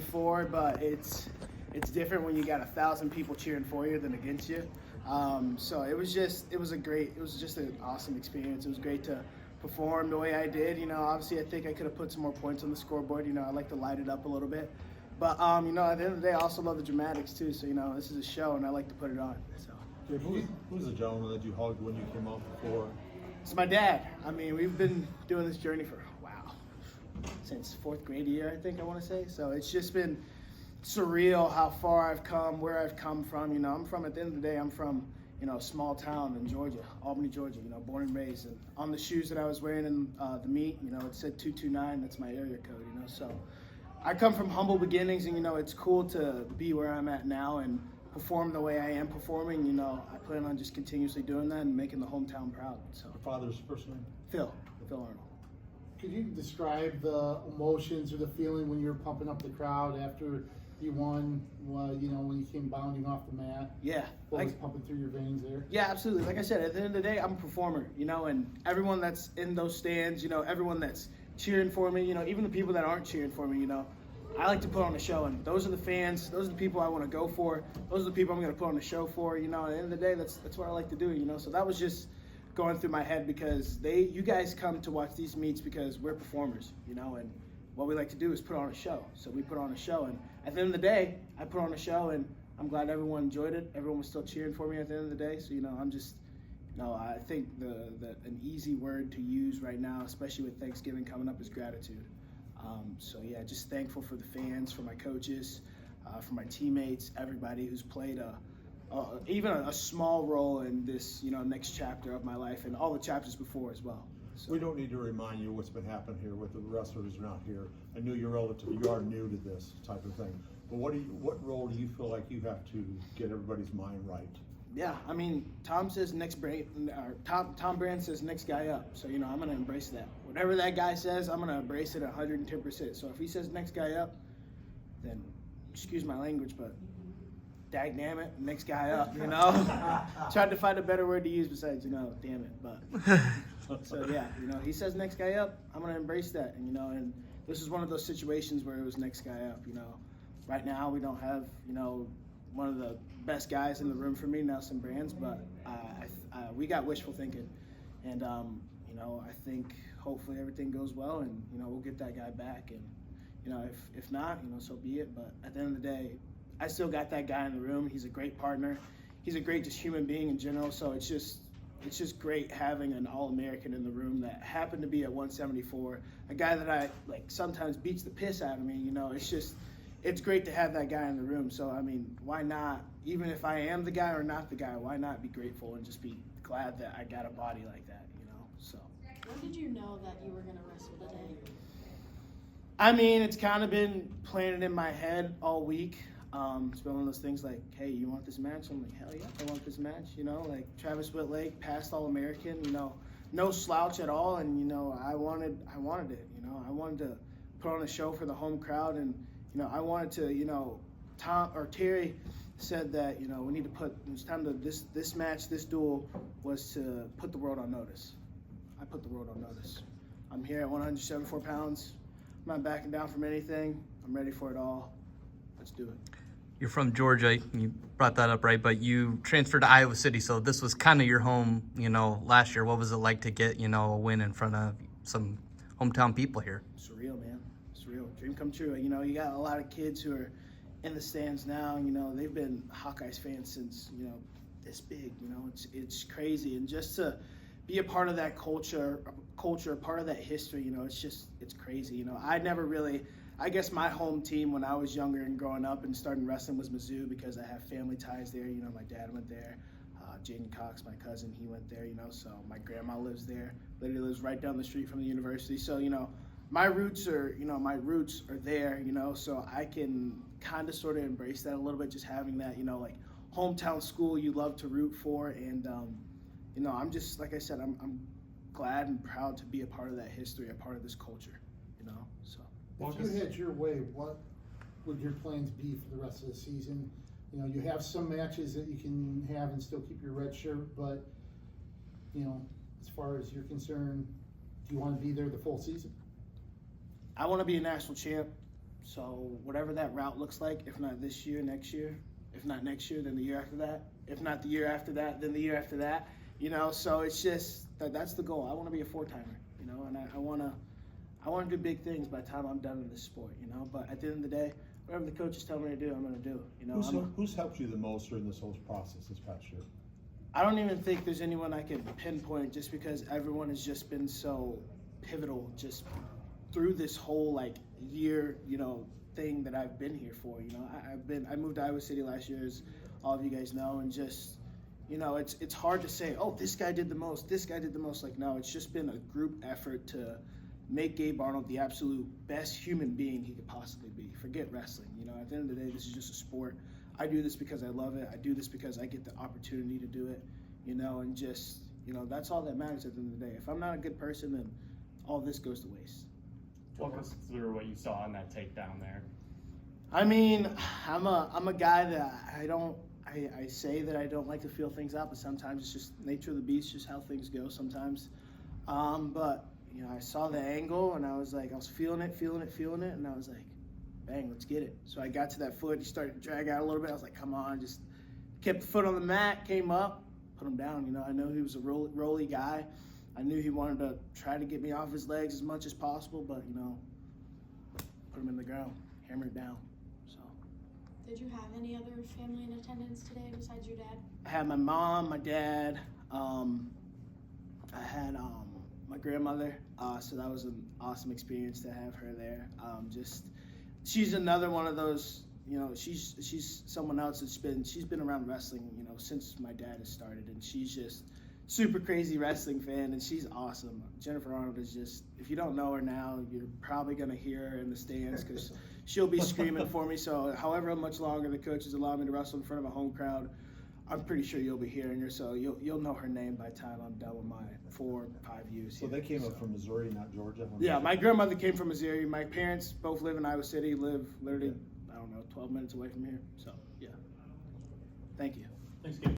before, but it's different when you got 1,000 people cheering for you than against you. So it was just an awesome experience. It was great to perform the way I did. Obviously I think I could have put some more points on the scoreboard. I like to light it up a little bit. But, at the end of the day, I also love the dramatics too. So, this is a show and I like to put it on. So. Who's the gentleman that you hugged when you came out before? It's my dad. We've been doing this journey for, since 4th grade year, I think I want to say. So it's just been surreal how far I've come, where I've come from. At the end of the day, I'm from, a small town in Georgia, Albany, Georgia, born and raised. And on the shoes that I was wearing in the meet, it said 229, that's my area code, So I come from humble beginnings, and, it's cool to be where I'm at now and perform the way I am performing. I plan on just continuously doing that and making the hometown proud. So. Your father's first name? Phil Arnold. Could you describe the emotions or the feeling when you were pumping up the crowd after you won, when you came bounding off the mat? Yeah. What was pumping through your veins there? Yeah, absolutely. Like I said, at the end of the day, I'm a performer, and everyone that's in those stands, everyone that's cheering for me, even the people that aren't cheering for me, I like to put on a show, and those are the fans, those are the people I want to go for, those are the people I'm going to put on a show for, at the end of the day, that's what I like to do, so that was just going through my head because you guys come to watch these meets because we're performers, and what we like to do is put on a show. So we put on a show, and at the end of the day, I put on a show, and I'm glad everyone enjoyed it. Everyone was still cheering for me at the end of the day. So I'm just, I think an easy word to use right now, especially with Thanksgiving coming up, is gratitude. So yeah, just thankful for the fans, for my coaches, for my teammates, everybody who's played even a small role in this, next chapter of my life and all the chapters before as well. So. We don't need to remind you what's been happening here with the wrestlers who are not here. I knew you are new to this type of thing. But what role do you feel like you have to get everybody's mind right? Yeah, Tom says Tom Brand says next guy up. So, I'm going to embrace that. Whatever that guy says, I'm going to embrace it 110%. So if he says next guy up, then excuse my language, but dagnammit, next guy up, Tried to find a better word to use besides, damn it. But so yeah, he says next guy up, I'm gonna embrace that. And this is one of those situations where it was next guy up. Right now we don't have, one of the best guys in the room for me, Nelson Brands, but we got wishful thinking. And I think hopefully everything goes well and we'll get that guy back. And if not, so be it. But at the end of the day, I still got that guy in the room. He's a great partner. He's a great just human being in general. So it's just great having an All-American in the room that happened to be at 174, a guy that I sometimes beats the piss out of me. It's great to have that guy in the room. So why not? Even if I am the guy or not the guy, why not be grateful and just be glad that I got a body like that? So. When did you know that you were gonna wrestle today? It's kind of been planted in my head all week. It's been one of those things like, hey, you want this match? I'm like, hell yeah, I want this match. Travis Whitlake, past All-American, no slouch at all. And, I wanted it, I wanted to put on a show for the home crowd. And, I wanted to, Terry said that, we need to it was time to, this match, this duel was to put the world on notice. I put the world on notice. I'm here at 174 pounds. I'm not backing down from anything. I'm ready for it all. Let's do it. You're from Georgia. You brought that up, right? But you transferred to Iowa City, so this was kind of your home, last year. What was it like to get, a win in front of some hometown people here? Surreal, man. Surreal. Dream come true. You got a lot of kids who are in the stands now. They've been Hawkeyes fans since, this big. It's crazy. And just to be a part of that culture, part of that history, it's crazy. I guess my home team when I was younger and growing up and starting wrestling was Mizzou because I have family ties there. My dad went there. Jaden Cox, my cousin, he went there, so my grandma lives there. Literally lives right down the street from the university. So, my roots are there, so I can kind of sort of embrace that a little bit, just having that, hometown school you love to root for. And, I'm just, like I said, I'm glad and proud to be a part of that history, a part of this culture, so. If you had your way, what would your plans be for the rest of the season? You have some matches that you can have and still keep your red shirt, but, as far as you're concerned, do you want to be there the full season? I want to be a national champ So whatever that route looks like, if not this year, next year, if not next year, then the year after that, if not the year after that, then the year after that, you know. So it's just that's the goal. I want to be a 4-timer, you know, and I want to do big things by the time I'm done in this sport, you know. But at the end of the day, whatever the coaches tell me to do, I'm going to do, you know. Who's helped you the most during this whole process this past year? I don't even think there's anyone I can pinpoint, just because everyone has just been so pivotal just through this whole like year, you know, thing that I've been here for. You know, I moved to Iowa City last year, as all of you guys know, and just, you know, it's hard to say, oh, this guy did the most, this guy did the most. Like, no, it's just been a group effort to make Gabe Arnold the absolute best human being he could possibly be. Forget wrestling. You know, at the end of the day, this is just a sport. I do this because I love it. I do this because I get the opportunity to do it, you know, and just, you know, that's all that matters at the end of the day. If I'm not a good person, then all this goes to waste. Walk us through what you saw in that takedown there. I mean, I'm a guy that I say that I don't like to feel things out, but sometimes it's just nature of the beast, just how things go sometimes. But, you know, I saw the angle and I was feeling it, and I was like, bang, let's get it. So I got to that foot, he started to drag out a little bit. I was like, come on, just kept the foot on the mat, came up, put him down. You know, I know he was a rolly guy. I knew he wanted to try to get me off his legs as much as possible, but, you know, put him in the ground, hammer it down. So. Did you have any other family in attendance today besides your dad? I had my mom, my dad, I had my grandmother, so that was an awesome experience to have her there. She's another one of those, you know, she's someone else she's been around wrestling, you know, since my dad has started, and she's just super crazy wrestling fan, and she's awesome. Jennifer Arnold is just, if you don't know her now, you're probably going to hear her in the stands because she'll be screaming for me. So however much longer the coaches allow me to wrestle in front of a home crowd, I'm pretty sure you'll be hearing her. So you'll know her name by the time I'm done with my 4 or 5 years. So they came up from Missouri, not Georgia? Yeah, my grandmother came from Missouri. My parents both live in Iowa City, live literally, I don't know, 12 minutes away from here. So, yeah. Thank you. Thanks, Gabe.